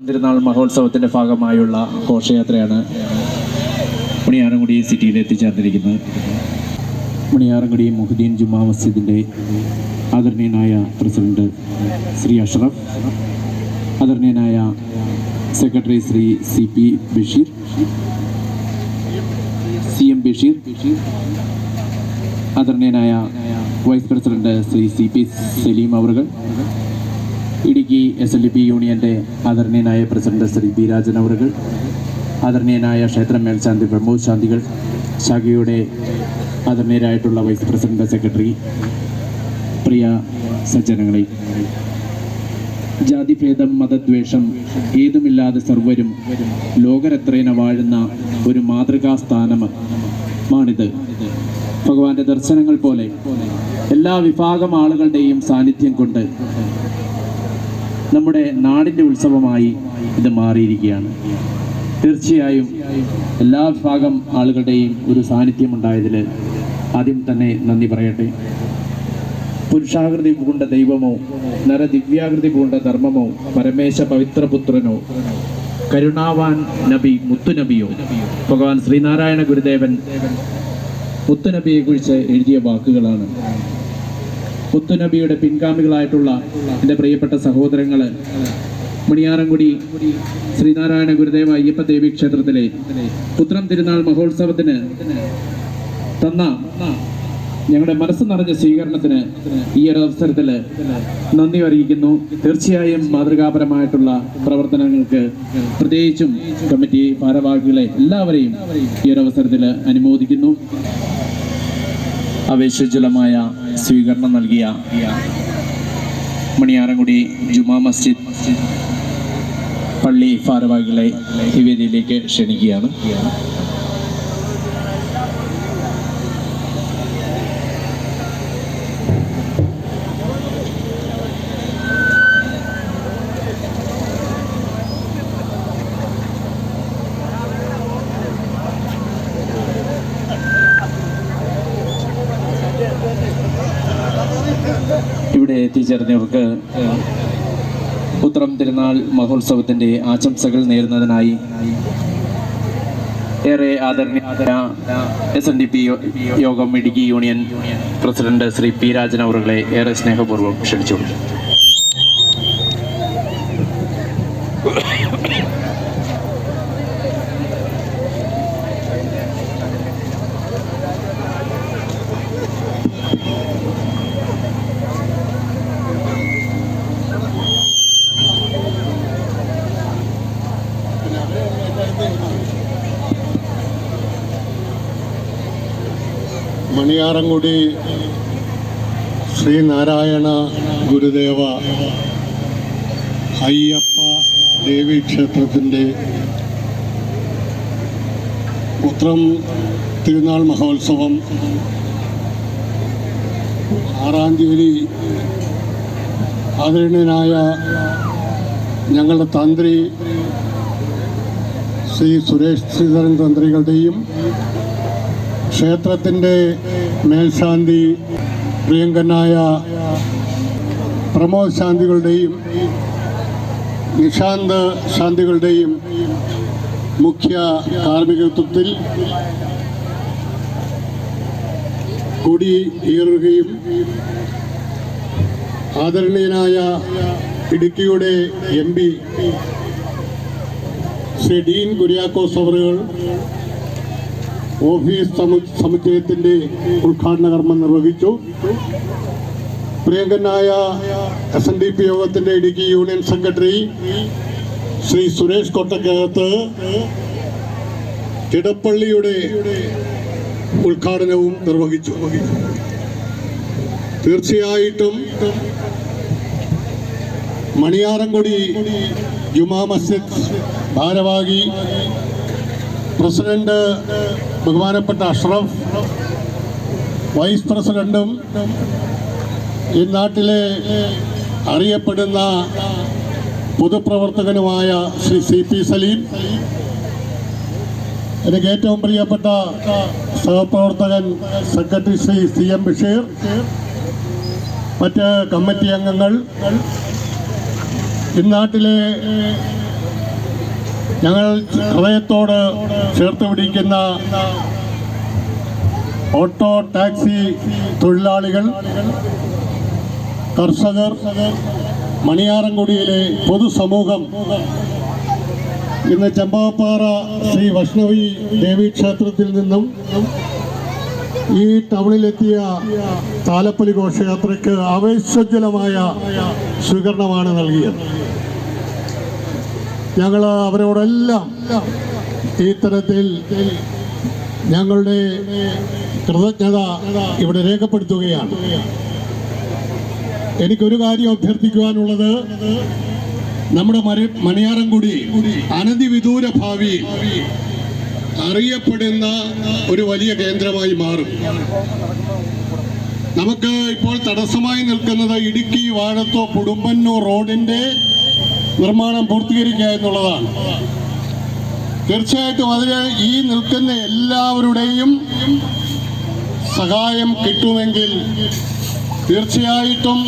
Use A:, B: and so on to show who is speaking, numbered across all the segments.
A: തിരുനാൾ മഹോത്സവത്തിൻ്റെ ഭാഗമായുള്ള ഘോഷയാത്രയാണ് മണിയാറൻകുടി സിറ്റിയിൽ എത്തിച്ചേർന്നിരിക്കുന്നത്. മണിയാറൻകുടി മുഹദ്ദീൻ ജുമാ മസ്ജിദിൻ്റെ ആദരണീയനായ പ്രസിഡന്റ് ശ്രീ അഷ്റഫ്, ആദരണീയനായ സെക്രട്ടറി ശ്രീ CM ബഷീർ, ആദരണീയനായ vice president Shri CP Saleem അവറുകൾ, ഇടുക്കി SLDP യൂണിയൻ്റെ ആദരണീയനായ പ്രസിഡന്റ് ശ്രീ പി രാജൻ അവറുകൾ, ആദരണീയനായ ക്ഷേത്രം മേൽശാന്തി പ്രമോദ് ശാന്തികൾ, ശാഖയുടെ ആദരണീയരായിട്ടുള്ള വൈസ് പ്രസിഡന്റ് സെക്രട്ടറി, പ്രിയ സജ്ജനങ്ങളെ, ജാതിഭേദം മതദ്വേഷം ഏതുമില്ലാതെ സർവരും ലോകരത്രേന വാഴുന്ന ഒരു മാതൃകാ സ്ഥാനമാണിത്. ഭഗവാന്റെ ദർശനങ്ങൾ പോലെ എല്ലാ വിഭാഗം ആളുകളുടെയും സാന്നിധ്യം കൊണ്ട് നമ്മുടെ നാടിൻ്റെ ഉത്സവമായി ഇത് മാറിയിരിക്കുകയാണ്. തീർച്ചയായും എല്ലാ വിഭാഗം ആളുകളുടെയും ഒരു സാന്നിധ്യമുണ്ടായതിൽ ആദ്യം തന്നെ നന്ദി പറയട്ടെ. പുരുഷാകൃതി പൂണ്ട ദൈവമോ നരദിവ്യാകൃതി പൂണ്ട ധർമ്മമോ പരമേശ പവിത്രപുത്രനോ കരുണാവാൻ നബി മുത്തുനബിയോ ഭഗവാൻ ശ്രീനാരായണ ഗുരുദേവൻ മുത്തുനബിയെക്കുറിച്ച് എഴുതിയ വാക്കുകളാണ്. മുത്തുനബിയുടെ പിൻഗാമികളായിട്ടുള്ള എൻ്റെ പ്രിയപ്പെട്ട സഹോദരങ്ങൾ, മണിയാറൻകുടി ശ്രീനാരായണ ഗുരുദേവ അയ്യപ്പ ദേവി ക്ഷേത്രത്തിലെ പുത്രം തിരുനാൾ മഹോത്സവത്തിന് തന്ന ഞങ്ങളുടെ മനസ്സ് നിറഞ്ഞ സ്വീകരണത്തിന് ഈ ഒരു അവസരത്തിൽ നന്ദി അറിയിക്കുന്നു. തീർച്ചയായും മാതൃകാപരമായിട്ടുള്ള പ്രവർത്തനങ്ങൾക്ക് പ്രത്യേകിച്ചും കമ്മിറ്റി ഭാരവാഹികളെ എല്ലാവരെയും ഈ ഒരു അവസരത്തിൽ അനുമോദിക്കുന്നു. ആവേശോജ്വലമായ സ്വീകരണം നൽകിയ മണിയാറൻകുടി ജുമാ മസ്ജിദ് പള്ളി ഭാരവാഹികളെ ഈ വേദിയിലേക്ക് ക്ഷണിക്കുകയാണ്. ഇവിടെ എത്തിച്ചേർന്നവർക്ക് പുത്രം തിരുനാൾ മഹോത്സവത്തിൻ്റെ ആശംസകൾ നേരുന്നതിനായി ഏറെ ആദരണീയ SNDP യോഗം Idukki union president Shri P Rajan അവറുകളെ ഏറെ സ്നേഹപൂർവ്വം ക്ഷണിച്ചു.
B: മണിയാറൻകുടി ശ്രീനാരായണ ഗുരുദേവ അയ്യപ്പ ദേവി ക്ഷേത്രത്തിൻ്റെ പുത്രം തിരുനാൾ മഹോത്സവം 6-ാം തീയതി ആദരണീയനായ ഞങ്ങളുടെ തന്ത്രി ശ്രീ സുരേഷ് ശ്രീധരൻ തന്ത്രികളുടെയും ക്ഷേത്രത്തിൻ്റെ മേൽശാന്തി പ്രിയങ്കനായ പ്രമോദ് ശാന്തികളുടെയും നിശാന്ത് ശാന്തികളുടെയും മുഖ്യ കാർമ്മികത്വത്തിൽ കൊടിയേറുകയും ആദരണീയനായ ഇടുക്കിയുടെ MP ശ്രീ ഡീൻ കുര്യാക്കോസ് അവറുകൾ ഓഫീസ് സമുച്ചയത്തിൻ്റെ ഉദ്ഘാടന കർമ്മം നിർവഹിച്ചു. പ്രിയങ്കനായ SNDP യോഗത്തിൻ്റെ ഇടുക്കി യൂണിയൻ സെക്രട്ടറി ശ്രീ സുരേഷ് കൊട്ടക്കകത്ത് തിടപ്പള്ളിയുടെ ഉദ്ഘാടനവും നിർവഹിച്ചു. തീർച്ചയായിട്ടും മണിയാറൻകുടി ജുമാ മസ്ജിദ് ഭാരവാഹി പ്രസിഡന്റ് ബഹുമാനപ്പെട്ട അഷ്റഫ്, വൈസ് പ്രസിഡന്റും ഈ നാട്ടിലെ അറിയപ്പെടുന്ന പൊതുപ്രവർത്തകനുമായ ശ്രീ CP സലീം, എനിക്ക് ഏറ്റവും പ്രിയപ്പെട്ട സഹപ്രവർത്തകൻ സെക്രട്ടറി ശ്രീ CM ബഷീർ, മറ്റ് കമ്മിറ്റി അംഗങ്ങൾ, ഇന്നാട്ടിലെ ഞങ്ങൾ ഹൃദയത്തോട് ചേർത്ത് പിടിക്കുന്ന ഓട്ടോ ടാക്സി തൊഴിലാളികൾ, കർഷകർ, മണിയാറൻകുടിയിലെ പൊതുസമൂഹം ഇന്ന് ചെമ്പാപ്പാറ ശ്രീ വൈഷ്ണവി ദേവി ക്ഷേത്രത്തിൽ നിന്നും ഈ ടൗണിലെത്തിയ താലപ്പൊലി ഘോഷയാത്രയ്ക്ക് ആവേശോജ്വലമായ സ്വീകരണമാണ് നൽകിയത്. ഞങ്ങൾ അവരോടെല്ലാം ഈ തരത്തിൽ ഞങ്ങളുടെ കൃതജ്ഞത ഇവിടെ രേഖപ്പെടുത്തുകയാണ്. എനിക്കൊരു കാര്യം അഭ്യർത്ഥിക്കുവാനുള്ളത്, നമ്മുടെ മണിയാറൻകുടി അനധിവിദൂര ഭാവിയിൽ അറിയപ്പെടുന്ന ഒരു വലിയ കേന്ദ്രമായി മാറും. നമുക്ക് ഇപ്പോൾ തടസ്സമായി നിൽക്കുന്നത് ഇടുക്കി വാഴത്തോപ്പ് ഉടുമ്പന്നൂർ റോഡിന്റെ നിർമ്മാണം പൂർത്തീകരിക്കുക എന്നുള്ളതാണ്. തീർച്ചയായിട്ടും അതിന് ഈ നിൽക്കുന്ന എല്ലാവരുടെയും സഹായം കിട്ടുമെങ്കിൽ തീർച്ചയായിട്ടും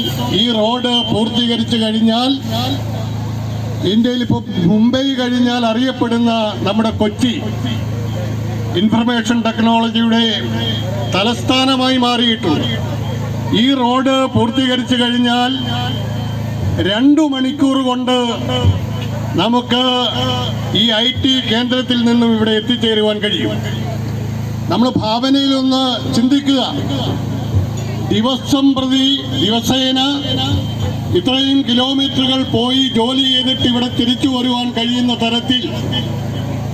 B: ഈ റോഡ് പൂർത്തീകരിച്ചു കഴിഞ്ഞാൽ ഇന്ത്യയിൽ ഇപ്പോൾ മുംബൈ കഴിഞ്ഞാൽ അറിയപ്പെടുന്ന നമ്മുടെ കൊച്ചി ഇൻഫർമേഷൻ ടെക്നോളജിയുടെ തലസ്ഥാനമായി മാറിയിട്ടുണ്ട്. ഈ റോഡ് പൂർത്തീകരിച്ചു കഴിഞ്ഞാൽ 2 മണിക്കൂർ കൊണ്ട് നമുക്ക് ഈ IT കേന്ദ്രത്തിൽ നിന്നും ഇവിടെ എത്തിച്ചേരുവാൻ കഴിയും. നമ്മൾ ഭാവനയിലൊന്ന് ചിന്തിക്കുക, ദിവസേന ഇത്രയും കിലോമീറ്ററുകൾ പോയി ജോലി ചെയ്തിട്ട് ഇവിടെ തിരിച്ചു വരുവാൻ കഴിയുന്ന തരത്തിൽ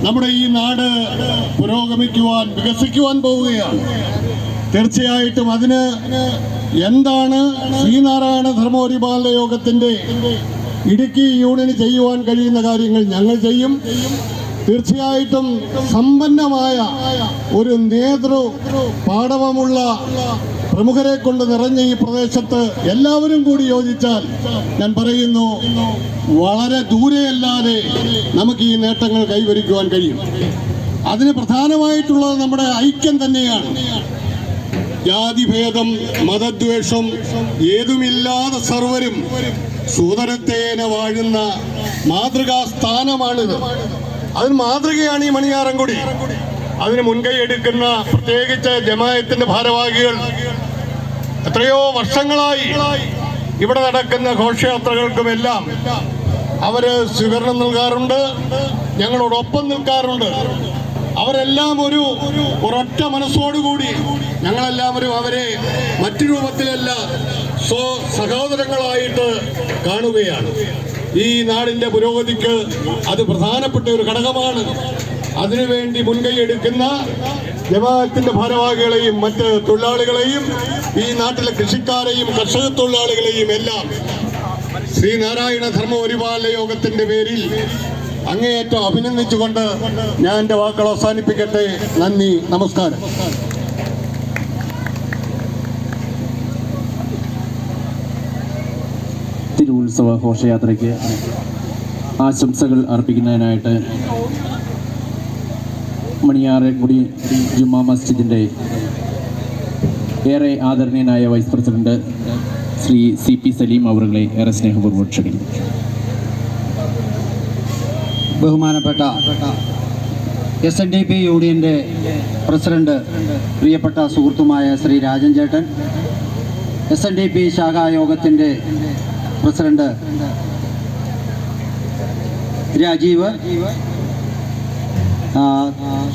B: നമ്മുടെ ഈ നാട് പുരോഗമിക്കുവാൻ, വികസിക്കുവാൻ പോവുകയാണ്. തീർച്ചയായിട്ടും അതിന് എന്താണ് ശ്രീനാരായണ ധർമ്മപരിപാലന യോഗത്തിന്റെ ഇടുക്കി യൂണിയന് ചെയ്യുവാൻ കഴിയുന്ന കാര്യങ്ങൾ ഞങ്ങൾ ചെയ്യും. തീർച്ചയായിട്ടും സമ്പന്നമായ ഒരു പാടവമുള്ള പ്രമുഖരെ കൊണ്ട് നിറഞ്ഞ ഈ പ്രദേശത്ത് എല്ലാവരും കൂടി യോജിച്ചാൽ ഞാൻ പറയുന്നു, വളരെ ദൂരെയല്ലാതെ നമുക്ക് ഈ നേട്ടങ്ങൾ കൈവരിക്കുവാൻ കഴിയും. അതിന് പ്രധാനമായിട്ടുള്ളത് നമ്മുടെ ഐക്യം തന്നെയാണ്. ജാതിഭേദം, മതദ്വേഷം ഏതുമില്ലാതെ സർവരും സൂതരത്തേന വാഴുന്ന മാതൃകാ സ്ഥാനമാണിത്. അതിന് മാതൃകയാണ് ഈ മണിയാറൻകുടി. അതിന് മുൻകൈ എടുക്കുന്ന പ്രത്യേകിച്ച് ജമാഅത്തിന്റെ ഭാരവാഹികൾ എത്രയോ വർഷങ്ങളായി ഇവിടെ നടക്കുന്ന ഘോഷയാത്രകൾക്കുമെല്ലാം അവര് സ്വീകരണം നൽകാറുണ്ട്, ഞങ്ങളോടൊപ്പം നിൽക്കാറുണ്ട്. അവരെല്ലാം ഒരൊറ്റ മനസ്സോടുകൂടി ഞങ്ങളെല്ലാവരും അവരെ മറ്റു രൂപത്തിലല്ല സഹോദരങ്ങളായിട്ട് കാണുകയാണ്. ഈ നാടിന്റെ പുരോഗതിക്ക് അത് പ്രധാനപ്പെട്ട ഒരു ഘടകമാണ്. അതിനുവേണ്ടി മുൻകൈ എടുക്കുന്ന ജമാഅത്തിന്റെ ഭാരവാഹികളെയും മറ്റ് തൊഴിലാളികളെയും ഈ നാട്ടിലെ കൃഷിക്കാരെയും കർഷക തൊഴിലാളികളെയും എല്ലാം ശ്രീനാരായണ ധർമ്മപരിപാലന യോഗത്തിന്റെ പേരിൽ അങ്ങേയറ്റം അഭിനന്ദിച്ചുകൊണ്ട് ഞാൻ എൻ്റെ വാക്കുകൾ അവസാനിപ്പിക്കട്ടെ. നന്ദി, നമസ്കാരം.
A: തിരുവുത്സവ ഘോഷയാത്രയ്ക്ക് ആശംസകൾ അർപ്പിക്കുന്നതിനായിട്ട് മണിയാറൻകുടി ജുമാ മസ്ജിദിൻ്റെ ഏറെ ആദരണീയനായ vice president Shri CP Saleem അവരുകളെ ഏറെ സ്നേഹപൂർവ്വം ക്ഷണിക്കുന്നു.
C: ബഹുമാനപ്പെട്ട SNDP യൂണിയൻ്റെ പ്രസിഡന്റ്, പ്രിയപ്പെട്ട സുഹൃത്തുമായ ശ്രീ രാജൻ ചേട്ടൻ, SNDP ശാഖായോഗത്തിൻ്റെ പ്രസിഡന്റ് രാജീവ്,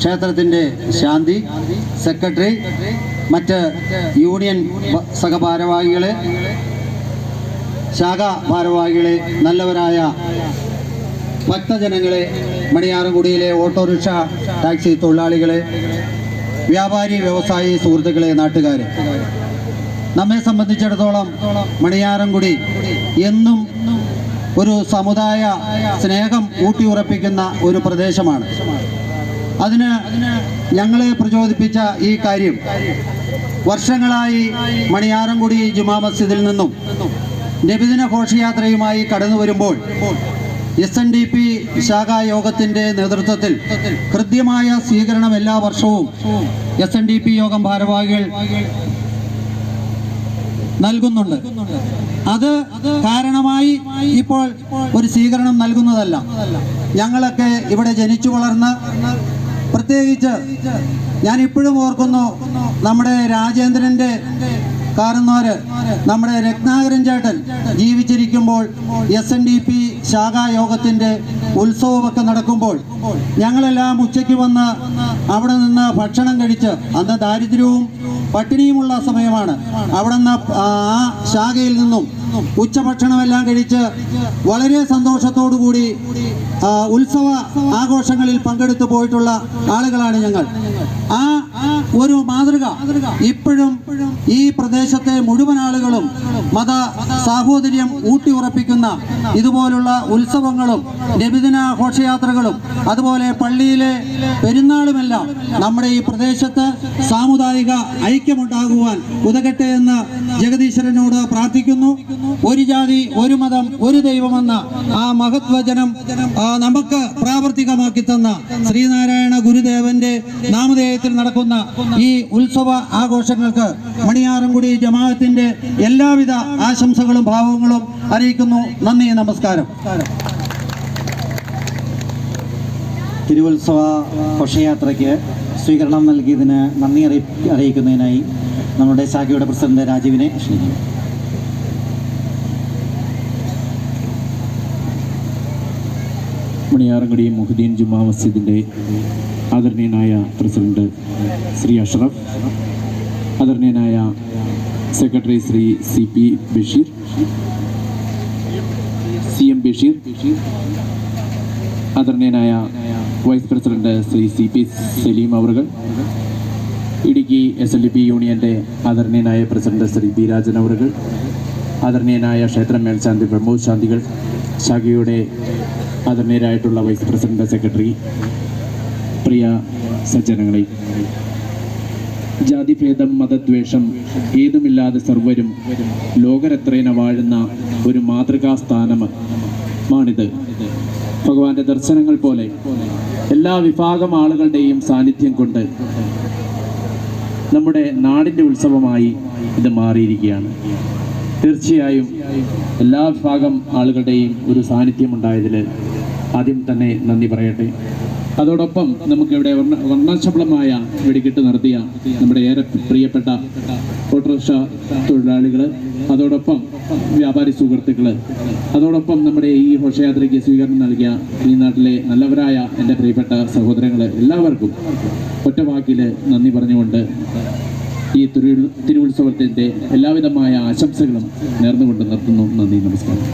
C: ക്ഷേത്രത്തിൻ്റെ ശാന്തി, സെക്രട്ടറി, മറ്റ് യൂണിയൻ സഹഭാരവാഹികളെ, ശാഖാ ഭാരവാഹികളെ, നല്ലവരായ ഭക്തജനങ്ങളെ, മണിയാറൻകുടിയിലെ ഓട്ടോറിക്ഷ ടാക്സി തൊഴിലാളികളെ, വ്യാപാരി വ്യവസായി സുഹൃത്തുക്കളെ, നാട്ടുകാരെ, നമ്മെ സംബന്ധിച്ചിടത്തോളം മണിയാറൻകുടി എന്നും ഒരു സമുദായ സ്നേഹം ഊട്ടിയുറപ്പിക്കുന്ന ഒരു പ്രദേശമാണ്. അതിന് ഞങ്ങളെ പ്രചോദിപ്പിച്ച ഈ കാര്യം, വർഷങ്ങളായി മണിയാറൻകുടി ജുമാ മസ്ജിദിൽ നിന്നും നബിദിന ഘോഷയാത്രയുമായി കടന്നു വരുമ്പോൾ SNDP ശാഖായോഗത്തിൻ്റെ നേതൃത്വത്തിൽ കൃത്യമായ സ്വീകരണം എല്ലാ വർഷവും SNDP യോഗം ഭാരവാഹികൾ നൽകുന്നുണ്ട്. അത് കാരണമായി ഇപ്പോൾ ഒരു സ്വീകരണം നൽകുന്നതല്ല. ഞങ്ങളൊക്കെ ഇവിടെ ജനിച്ചു വളർന്ന്, പ്രത്യേകിച്ച് ഞാൻ ഇപ്പോഴും ഓർക്കുന്നു, നമ്മുടെ രാജേന്ദ്രൻ്റെ കാരണവര് നമ്മുടെ രത്നാകരൻ ചേട്ടൻ ജീവിച്ചിരിക്കുമ്പോൾ SNDP ശാഖായോഗത്തിൻ്റെ ഉത്സവമൊക്കെ നടക്കുമ്പോൾ ഞങ്ങളെല്ലാം ഉച്ചയ്ക്ക് വന്ന് അവിടെ നിന്ന് ഭക്ഷണം കഴിച്ച്, അന്ന് ദാരിദ്ര്യവും പട്ടിണിയുമുള്ള സമയമാണ്, അവിടെ നിന്ന് ആ ശാഖയിൽ നിന്നും ഉച്ചഭക്ഷണമെല്ലാം കഴിച്ച് വളരെ സന്തോഷത്തോടു കൂടി ഉത്സവ ആഘോഷങ്ങളിൽ പങ്കെടുത്തു പോയിട്ടുള്ള ആളുകളാണ് ഞങ്ങൾ. ആ ഒരു മാതൃക ഇപ്പോഴും ഈ പ്രദേശത്തെ മുഴുവൻ ആളുകളും മത സാഹോദര്യം ഊട്ടിയുറപ്പിക്കുന്ന ഇതുപോലുള്ള ഉത്സവങ്ങളും നബിദിന ഘോഷയാത്രകളും അതുപോലെ പള്ളിയിലെ പെരുന്നാളുമെല്ലാം നമ്മുടെ ഈ പ്രദേശത്ത് സാമുദായിക ഐക്യമുണ്ടാകുവാൻ ഉതകട്ടെ എന്ന് ജഗദീശ്വരനോട് പ്രാർത്ഥിക്കുന്നു. ഒരു ജാതി, ഒരു മതം, ഒരു ദൈവമെന്ന ആ മഹത് വചനം നമുക്ക് പ്രാവർത്തികമാക്കി തന്ന ശ്രീനാരായണ ഗുരുദേവന്റെ നാമധേയത്തിൽ നടക്കുന്ന ഈ ഉത്സവ ആഘോഷങ്ങൾക്ക് മണിയാറൻകുടി ജമാഅത്തിന്റെ എല്ലാവിധ ആശംസകളും ഭാവങ്ങളും അറിയിക്കുന്നു. നന്ദി, നമസ്കാരം.
D: തിരുവുത്സവ ഘോഷയാത്രയ്ക്ക് സ്വീകരണം നൽകിയതിന് നന്ദി അറിയിക്കുന്നതിനായി നമ്മുടെ ശാഖയുടെ പ്രസിഡന്റ് രാജീവിനെ ക്ഷണിക്കുന്നു.
A: മണിയാറൻകുടി മുഹദ്ദീൻ ജുമാ മസ്ജിദിൻ്റെ ആദരണീയനായ പ്രസിഡന്റ് ശ്രീ അഷ്റഫ്, ആദരണീയനായ സെക്രട്ടറി ശ്രീ CM ബഷീർ, ആദരണീയനായ vice president Shri CP Saleem അവറുകൾ, ഇടുക്കി SLDP യൂണിയൻ്റെ ആദരണീയനായ പ്രസിഡന്റ് ശ്രീ പി രാജൻ അവറുകൾ, ആദരണീയനായ ക്ഷേത്രം മേൽശാന്തി പ്രമോദ് ശാന്തികൾ, ശാഖയുടെ ആദരണീയരായിട്ടുള്ള വൈസ് പ്രസിഡന്റ് സെക്രട്ടറി, പ്രിയ സജ്ജനങ്ങളെ, ജാതിഭേദം മതദ്വേഷം ഏതുമില്ലാതെ സർവരും ലോകരത്രേന വാഴുന്ന ഒരു മാതൃകാസ്ഥാനമാണിത്. ഭഗവാന്റെ ദർശനങ്ങൾ പോലെ എല്ലാ വിഭാഗം ആളുകളുടെയും സാന്നിധ്യം കൊണ്ട് നമ്മുടെ നാടിൻ്റെ ഉത്സവമായി ഇത് മാറിയിരിക്കുകയാണ്. തീർച്ചയായും എല്ലാ വിഭാഗം ആളുകളുടെയും ഒരു സാന്നിധ്യം ഉണ്ടായതിൽ ആദ്യം തന്നെ നന്ദി പറയട്ടെ. അതോടൊപ്പം നമുക്കിവിടെ വർണ്ണശബളമായ വെടിക്കെട്ട് നടത്തിയ നമ്മുടെ ഏറെ പ്രിയപ്പെട്ട ഓട്ടോറിക്ഷ തൊഴിലാളികൾ, അതോടൊപ്പം വ്യാപാരി സുഹൃത്തുക്കൾ, അതോടൊപ്പം നമ്മുടെ ഈ ഘോഷയാത്രയ്ക്ക് സ്വീകരണം നൽകിയ ഈ നാട്ടിലെ നല്ലവരായ എൻ്റെ പ്രിയപ്പെട്ട സഹോദരങ്ങൾ, എല്ലാവർക്കും ഒറ്റവാക്കിൽ നന്ദി പറഞ്ഞുകൊണ്ട് ഈ തിരുവുത്സവത്തിൻ്റെ എല്ലാവിധമായ ആശംസകളും നേർന്നുകൊണ്ട് നിർത്തുന്നു. നന്ദി, നമസ്കാരം.